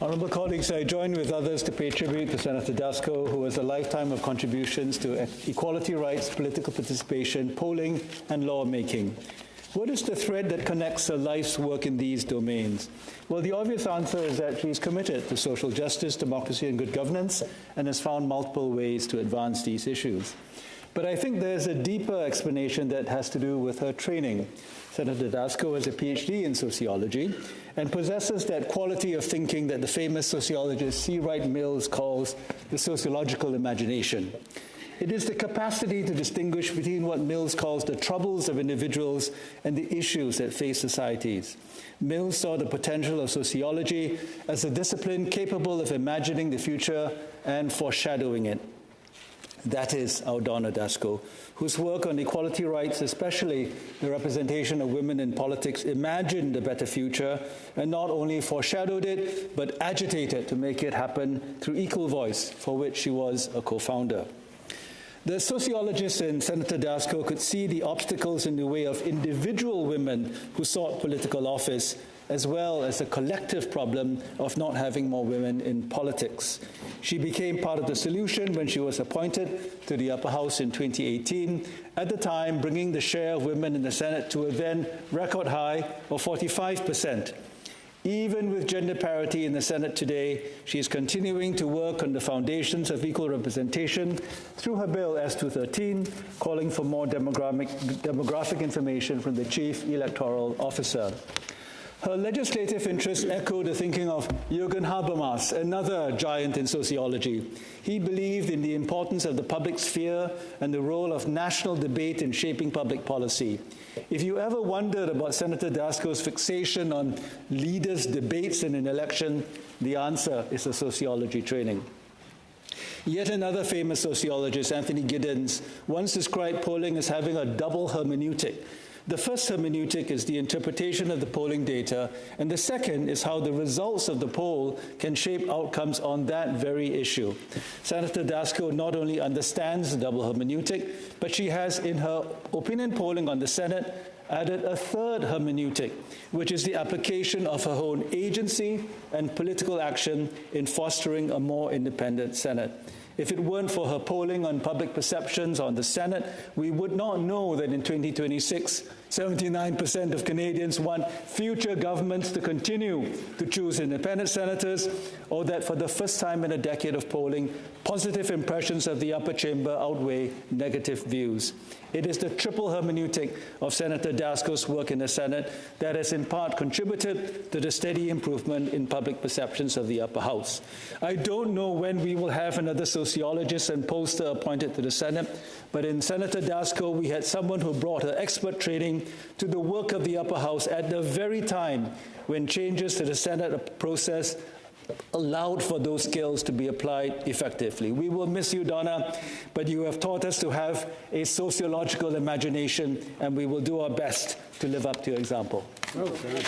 Honourable colleagues, I join with others to pay tribute to Senator Dasko, who has a lifetime of contributions to equality rights, political participation, polling and lawmaking. What is the thread that connects her life's work in these domains? Well, the obvious answer is that she is committed to social justice, democracy and good governance, and has found multiple ways to advance these issues. But I think there's a deeper explanation that has to do with her training. Senator Dasko has a PhD in sociology and possesses that quality of thinking that the famous sociologist C. Wright Mills calls the sociological imagination. It is the capacity to distinguish between what Mills calls the troubles of individuals and the issues that face societies. Mills saw the potential of sociology as a discipline capable of imagining the future and foreshadowing it. That is our Donna Dasko, whose work on equality rights, especially the representation of women in politics, imagined a better future and not only foreshadowed it, but agitated to make it happen through Equal Voice, for which she was a co-founder. The sociologists in Senator Dasko could see the obstacles in the way of individual women who sought political office, as well as a collective problem of not having more women in politics. She became part of the solution when she was appointed to the upper house in 2018, at the time bringing the share of women in the Senate to a then record high of 45%. Even with gender parity in the Senate today, she is continuing to work on the foundations of equal representation through her bill S213, calling for more demographic information from the Chief Electoral Officer. Her legislative interests echo the thinking of Jürgen Habermas, another giant in sociology. He believed in the importance of the public sphere and the role of national debate in shaping public policy. If you ever wondered about Senator Dasko's fixation on leaders' debates in an election, the answer is a sociology training. Yet another famous sociologist, Anthony Giddens, once described polling as having a double hermeneutic. The first hermeneutic is the interpretation of the polling data, and the second is how the results of the poll can shape outcomes on that very issue. Senator Dasko not only understands the double hermeneutic, but she has, in her opinion polling on the Senate, added a third hermeneutic, which is the application of her own agency and political action in fostering a more independent Senate. If it weren't for her polling on public perceptions on the Senate, we would not know that in 2026, 79% of Canadians want future governments to continue to choose independent senators, or that for the first time in a decade of polling, positive impressions of the upper chamber outweigh negative views. It is the triple hermeneutic of Senator Dasko's work in the Senate that has in part contributed to the steady improvement in public perceptions of the upper house. I don't know when we will have another sociologist and pollster appointed to the Senate, but in Senator Dasko we had someone who brought her expert training to the work of the upper house at the very time when changes to the Senate process allowed for those skills to be applied effectively. We will miss you, Donna, but you have taught us to have a sociological imagination, and we will do our best to live up to your example. Okay.